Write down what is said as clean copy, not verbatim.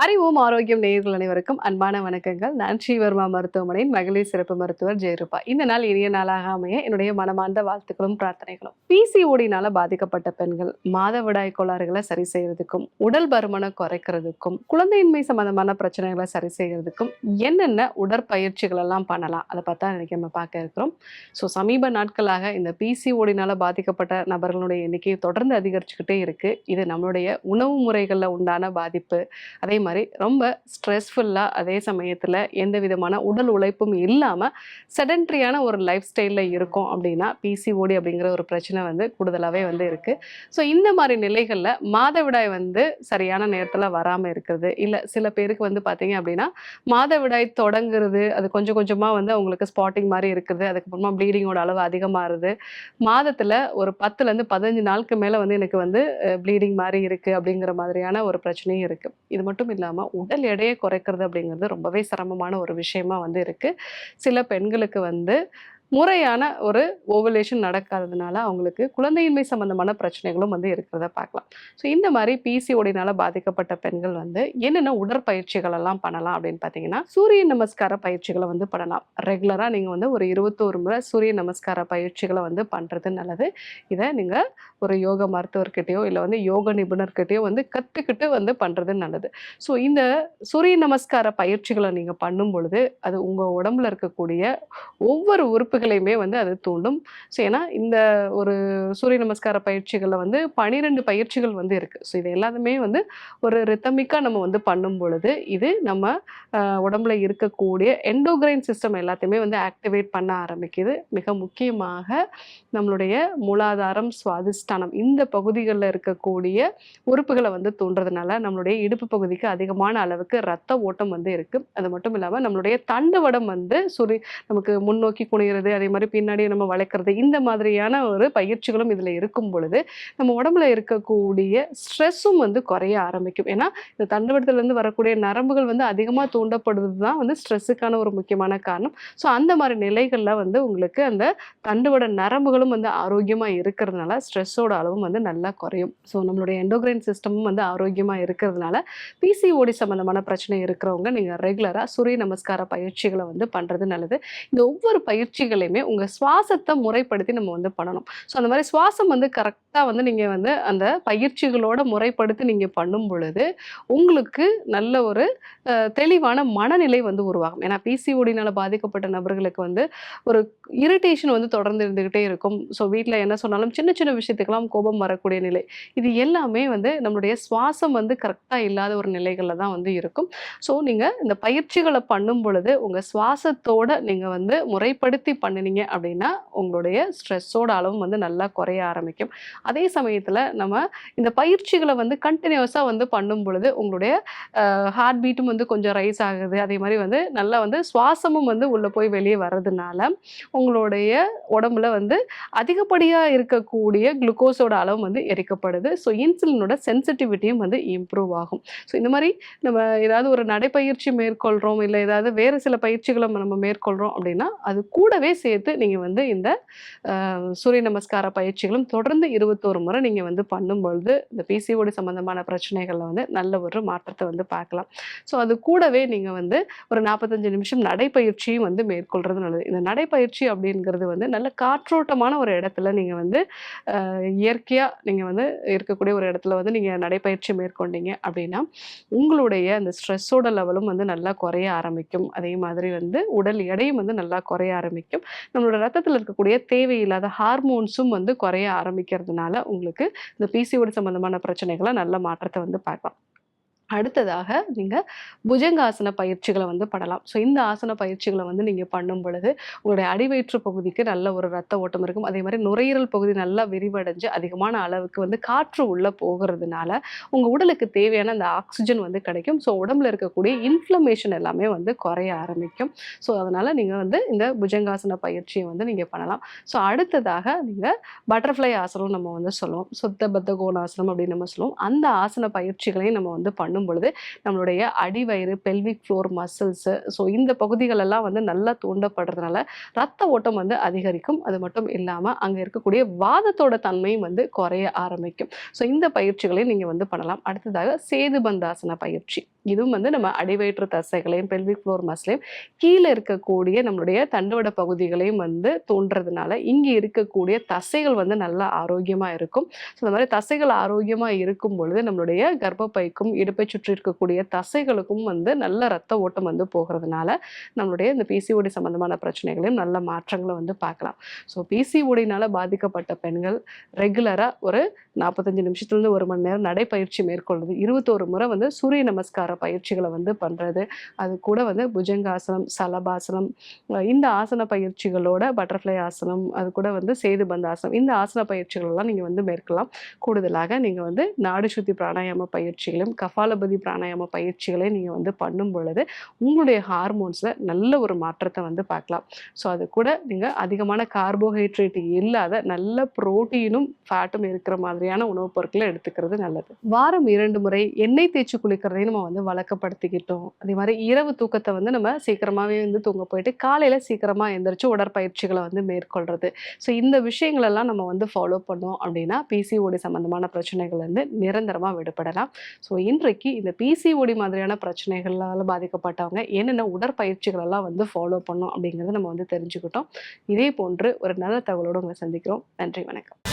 அறிவோம் ஆரோக்கியம் நேயர்கள் அனைவருக்கும் அன்பான வணக்கங்கள். நான் ஸ்ரீவர்மா மருத்துவமனையின் மகளிர் சிறப்பு மருத்துவர் ஜெயரூபா. இந்த நாள் இனிய நாளாக அமைய என்னுடைய மனமார்ந்த வாழ்த்துக்களும் பிரார்த்தனைகளும். பிசிஓடினால பாதிக்கப்பட்ட பெண்கள் மாதவிடாய் கோளாறுகளை சரி செய்யறதுக்கும், உடல் பருமனை குறைக்கிறதுக்கும், குழந்தையின்மை சம்பந்தமான பிரச்சனைகளை சரி செய்யறதுக்கும் என்னென்ன உடற்பயிற்சிகள் எல்லாம் பண்ணலாம், அதை பார்த்தா இன்னைக்கு நம்ம பார்க்க இருக்கிறோம். சமீப நாட்களாக இந்த பிசிஓடினால பாதிக்கப்பட்ட நபர்களுடைய எண்ணிக்கை தொடர்ந்து அதிகரிச்சுக்கிட்டே இருக்கு. இது நம்மளுடைய உணவு முறைகளில் உண்டான பாதிப்பு, அதே மாதிரி ரொம்ப ஸ்ட்ரெஸ்ஃபுல்லாக, அதே சமயத்தில் எந்த விதமான உடல் உழைப்பும் இல்லாமல் செடன்ட்ரியான ஒரு லைஃப் ஸ்டைலில் இருக்கும் அப்படின்னா பிசிஓடி அப்படிங்கிற ஒரு பிரச்சனை கூடுதலாகவே இருக்குது. ஸோ இந்த மாதிரி நிலைகளில் மாதவிடாய் சரியான நேரத்தில் வராமல் இருக்கிறது, இல்லை சில பேருக்கு பார்த்தீங்க அப்படின்னா மாதவிடாய் தொடங்குறது, அது கொஞ்சம் கொஞ்சமாக அவங்களுக்கு ஸ்பாட்டிங் மாதிரி இருக்குது, அதுக்கப்புறமா ப்ளீடிங்கோட அளவு அதிகமாகுது, மாதத்தில் ஒரு 10லேருந்து 15 நாளுக்கு மேலே எனக்கு ப்ளீடிங் மாதிரி இருக்குது அப்படிங்கிற மாதிரியான ஒரு பிரச்சனையும் இருக்குது. இது மட்டும் இல்லாமல் உடல் எடையை குறைக்கிறது அப்படிங்கிறது ரொம்பவே சிரமமான ஒரு விஷயமா இருக்குது. சில பெண்களுக்கு முறையான ஒரு ஓவலேஷன் நடக்காததுனால அவங்களுக்கு குழந்தையின்மை சம்பந்தமான பிரச்சனைகளும் இருக்கிறத பார்க்கலாம். ஸோ இந்த மாதிரி பிசிஓடினால பாதிக்கப்பட்ட பெண்கள் என்னென்ன உடற்பயிற்சிகள் எல்லாம் பண்ணலாம் அப்படின்னு பார்த்தீங்கன்னா, சூரிய நமஸ்கார பயிற்சிகளை பண்ணலாம். ரெகுலராக நீங்கள் ஒரு 21 முறை சூரிய நமஸ்கார பயிற்சிகளை பண்ணுறது நல்லது. இதை நீங்கள் ஒரு யோக மருத்துவர்கிட்டயோ இல்லை யோக நிபுணர்கிட்டயோ கற்றுக்கிட்டு பண்ணுறது நல்லது. ஸோ இந்த சூரிய நமஸ்கார பயிற்சிகளை நீங்கள் பண்ணும் பொழுது அது உங்கள் உடம்புல இருக்கக்கூடிய ஒவ்வொரு உறுப்புகளையுமே அது தூண்டும். ஸோ ஏன்னா இந்த ஒரு சூரிய நமஸ்கார பயிற்சிகளில் 12 பயிற்சிகள் இருக்கு. ஸோ இது எல்லாத்துமே ஒரு ரித்தமிக்காக நம்ம பண்ணும் பொழுது இது நம்ம உடம்புல இருக்கக்கூடிய எண்டோக்ரைன் சிஸ்டம் எல்லாத்தையுமே ஆக்டிவேட் பண்ண ஆரம்பிக்குது. மிக முக்கியமாக நம்மளுடைய மூலாதாரம், சுவாதிஷ்டானம் இந்த பகுதிகளில் இருக்கக்கூடிய உறுப்புகளை தூண்டுறதுனால நம்மளுடைய இடுப்பு பகுதிக்கு அதிகமான அளவுக்கு ரத்த ஓட்டம் இருக்கு. அது மட்டும் இல்லாமல் நம்மளுடைய தண்டுவடம் நமக்கு முன்னோக்கி குனிகிறது, அதே மாதிரி பின்னாடி நம்ம வளைக்கிறது, இந்த மாதிரியான ஒரு பயிற்சிகளும் இதில் இருக்கும் பொழுது நம்ம உடம்புல இருக்கக்கூடிய ஸ்ட்ரெஸ்ஸும் குறைய ஆரம்பிக்கும். ஏன்னா இந்த தண்டுவடத்துலேருந்து வரக்கூடிய நரம்புகள் அதிகமாக தூண்டப்படுறது தான் ஸ்ட்ரெஸ்ஸுக்கான ஒரு முக்கியமான காரணம். ஸோ அந்த மாதிரி நிலைகளில் உங்களுக்கு அந்த தண்டுவட நரம்புகளும் ஆரோக்கியமாக இருக்கிறதுனால ஸ்ட்ரெஸ்ஸோட அளவும் நல்லா குறையும். ஸோ நம்மளுடைய எண்டோக்ரைன் சிஸ்டமும் ஆரோக்கியமாக இருக்கிறதுனால பிசிஓடி சம்மந்தமான பிரச்சனை இருக்கிறவங்க நீங்கள் ரெகுலராக சூரிய நமஸ்கார பயிற்சிகளை பண்ணுறது நல்லது. இந்த ஒவ்வொரு பயிற்சிகளையுமே உங்கள் சுவாசத்தை முறைப்படுத்தி நம்ம பண்ணணும். ஸோ அந்த மாதிரி சுவாசம் கரெக்டாக நீங்கள் அந்த பயிற்சிகளோட முறைப்படுத்தி நீங்கள் பண்ணும் பொழுது உங்களுக்கு நல்ல ஒரு தெளிவான மனநிலை உருவாகும். ஏன்னா பிசிஓடினால பாதிக்கப்பட்ட நபர்களுக்கு ஒரு இரிட்டேஷன் தொடர்ந்து இருந்துகிட்டே இருக்கும். ஸோ வீட்டில் என்ன சொன்னாலும் சின்ன சின்ன விஷயத்துக்கெல்லாம் கோபம் வரக்கூடிய நிலை, இது எல்லாமே நம்மளுடைய சுவாசம் கரெக்டாக இல்லாத ஒரு நிலைகளில் தான் இருக்கும். ஸோ நீங்கள் இந்த பயிற்சிகளை பண்ணும் பொழுது உங்கள் சுவாசத்தோட நீங்கள் முறைப்படுத்தி பண்ணினீங்க அப்படின்னா உங்களுடைய ஸ்ட்ரெஸ்ஸோட அளவும் நல்லா குறைய ஆரம்பிக்கும். அதே சமயத்தில் நம்ம இந்த பயிற்சிகளை கண்டினியூஸாக பண்ணும் பொழுது உங்களுடைய ஹார்ட் பீட்டும் கொஞ்சம் ரைஸ் ஆகுது. அதே மாதிரி நல்லா சுவாசமும் உள்ளே போய் வெளியே வர்றதுனால உங்களுடைய உடம்புல அதிகப்படியாக இருக்கக்கூடிய குளுக்கோஸோட அளவு எரிக்கப்படுது. ஸோ இன்சுலினோட சென்சிட்டிவிட்டியும் இம்ப்ரூவ் ஆகும். ஸோ இந்த மாதிரி நம்ம ஏதாவது ஒரு நடைப்பயிற்சி மேற்கொள்கிறோம், இல்லை ஏதாவது வேறு சில பயிற்சிகளை நம்ம மேற்கொள்கிறோம் அப்படின்னா அது கூடவே சேர்த்து நீங்கள் இந்த சூரிய நமஸ்கார பயிற்சிகளும் தொடர்ந்து 21 முறை நீங்கள் பண்ணும் பொழுது இந்த பிசிஓடி சம்பந்தமான பிரச்சனைகளில் நல்ல ஒரு மாற்றத்தை பார்க்கலாம். ஸோ அது கூடவே நீங்கள் ஒரு 45 நிமிஷம் நடைப்பயிற்சியும் மேற்கொள்கிறது நல்லது. இந்த நடைப்பயிற்சி அப்படிங்கிறது நல்ல காற்றோட்டமான ஒரு இடத்துல நீங்கள் இயற்கையாக நீங்கள் இருக்கக்கூடிய ஒரு இடத்துல நீங்கள் நடைப்பயிற்சி மேற்கொண்டீங்க அப்படின்னா உங்களுடைய அந்த ஸ்ட்ரெஸ்ஸோட லெவலும் நல்லா குறைய ஆரம்பிக்கும். அதே மாதிரி உடல் எடையும் நல்லா குறைய ஆரம்பிக்கும். நம்மளோட ரத்தத்தில் இருக்கக்கூடிய தேவையில்லாத ஹார்மோன்ஸும் குறைய ஆரம்பிக்கிறதுனால உங்களுக்கு இந்த பிசிஓடி சம்பந்தமான பிரச்சனைகளை நல்ல மாற்றத்தை பார்க்கலாம். அடுத்ததாக நீங்கள் புஜங்காசன பயிற்சிகளை பண்ணலாம். ஸோ இந்த ஆசன பயிற்சிகளை நீங்கள் பண்ணும் பொழுது உங்களுடைய அடிவயிற்று பகுதிக்கு நல்ல ஒரு ரத்த ஓட்டம் இருக்கும். அதே மாதிரி நுரையீரல் பகுதி நல்லா விரிவடைஞ்சு அதிகமான அளவுக்கு காற்று உள்ளே போகிறதுனால உங்கள் உடலுக்கு தேவையான அந்த ஆக்சிஜன் கிடைக்கும். ஸோ உடம்புல இருக்கக்கூடிய இன்ஃப்ளமேஷன் எல்லாமே குறைய ஆரம்பிக்கும். ஸோ அதனால் நீங்கள் இந்த புஜங்காசன பயிற்சியை நீங்கள் பண்ணலாம். ஸோ அடுத்ததாக நீங்கள் பட்டர்ஃப்ளை ஆசனம் நம்ம சொல்லுவோம், சுத்த பத்த கோணாசனம் அப்படின்னு நம்ம சொல்லுவோம். அந்த ஆசன பயிற்சிகளையும் நம்ம பண்ணும் பொழுது நம்மளுடைய அடிவயிறு, பெல்விக் ஃப்ளோர் மசில்ஸ், ஸோ இந்த பகுதிகள் எல்லாம் நல்லா தூண்டப்படுறதுனால ரத்த ஓட்டம் அதிகரிக்கும். அது மட்டும் இல்லாமல் அங்கே இருக்கக்கூடிய வாதத்தோட தன்மையும் குறைய ஆரம்பிக்கும். ஸோ இந்த பயிற்சிகளையும் நீங்கள் பண்ணலாம். அடுத்ததாக சேது பந்தாசன பயிற்சி. இதுவும் வந்து நம்ம அடிவயிற்று தசைகளையும் பெல்விக் ஃப்ளோர் மசிலையும் கீழே இருக்கக்கூடிய நம்மளுடைய தண்டுவட பகுதிகளையும் வந்து தூண்டுறதுனால இங்கே இருக்கக்கூடிய தசைகள் வந்து நல்லா ஆரோக்கியமாக இருக்கும். ஸோ இந்த மாதிரி தசைகள் ஆரோக்கியமாக இருக்கும் பொழுது நம்மளுடைய கர்ப்பப்பைக்கும் இடுப்பை சுற்றி இருக்கக்கூடிய தசைகளுக்கும் வந்து நல்ல ரத்த ஓட்டம் வந்து போகிறதுனால நம்மளுடைய இந்த பிசிஓடி சம்பந்தமான பிரச்சனைகளையும் நல்ல மாற்றங்களை வந்து பார்க்கலாம். ஸோ பிசிஓடினால பாதிக்கப்பட்ட பெண்கள் ரெகுலராக ஒரு 45 நிமிஷத்துலேருந்து 1 மணி நேரம் நடைப்பயிற்சி மேற்கொள்வது, 21 முறை வந்து சூரிய நமஸ்கார பயிற்சிகளை வந்து பண்ணுறது, அது கூட வந்து புஜங்காசனம், சலபாசனம், இந்த ஆசன பயிற்சிகளோட பட்டர்ஃப்ளை ஆசனம், அது கூட வந்து சேதுபந்த ஆசனம், இந்த ஆசன பயிற்சிகளெல்லாம் நீங்கள் வந்து மேற்கொள்ளலாம். கூடுதலாக நீங்கள் வந்து நாடி சுத்தி பிராணாயாம பயிற்சிகளும் கபாலபதி பிராணாயாம பயிற்சிகளையும் நீங்கள் வந்து பண்ணும் பொழுது உங்களுடைய ஹார்மோன்ஸில் நல்ல ஒரு மாற்றத்தை வந்து பார்க்கலாம். ஸோ அது கூட நீங்கள் அதிகமான கார்போஹைட்ரேட் இல்லாத நல்ல புரோட்டீனும் ஃபேட்டும் இருக்கிற மாதிரியான உணவுப் பொருட்களை எடுத்துக்கிறது நல்லது. வாரம் 2 முறை எண்ணெய் தேய்ச்சி குளிக்கிறதையும் நம்ம வந்து வழக்கப்படுத்திக்கிட்டோம். அதே மாதிரி இரவு தூக்கத்தை வந்து நம்ம சீக்கிரமாகவே வந்து தூங்க போயிட்டு காலையில் சீக்கிரமாக எந்திரிச்சு உடற்பயிற்சிகளை வந்து மேற்கொள்கிறது. ஸோ இந்த விஷயங்களெல்லாம் நம்ம வந்து ஃபாலோ பண்ணோம் அப்படின்னா பிசிஓடி சம்மந்தமான பிரச்சனைகள்லேருந்து நிரந்தரமாக விடுபடலாம். ஸோ இன்றைக்கு இந்த பிசிஓடி மாதிரியான பிரச்சனைகளால் பாதிக்கப்பட்டவங்க என்னென்ன உடற்பயிற்சிகளெல்லாம் வந்து ஃபாலோ பண்ணோம் அப்படிங்கிறத நம்ம வந்து தெரிஞ்சுக்கிட்டோம். இதே போன்று ஒரு நல்ல தகவலோடு உங்களை சந்திக்கிறோம். நன்றி, வணக்கம்.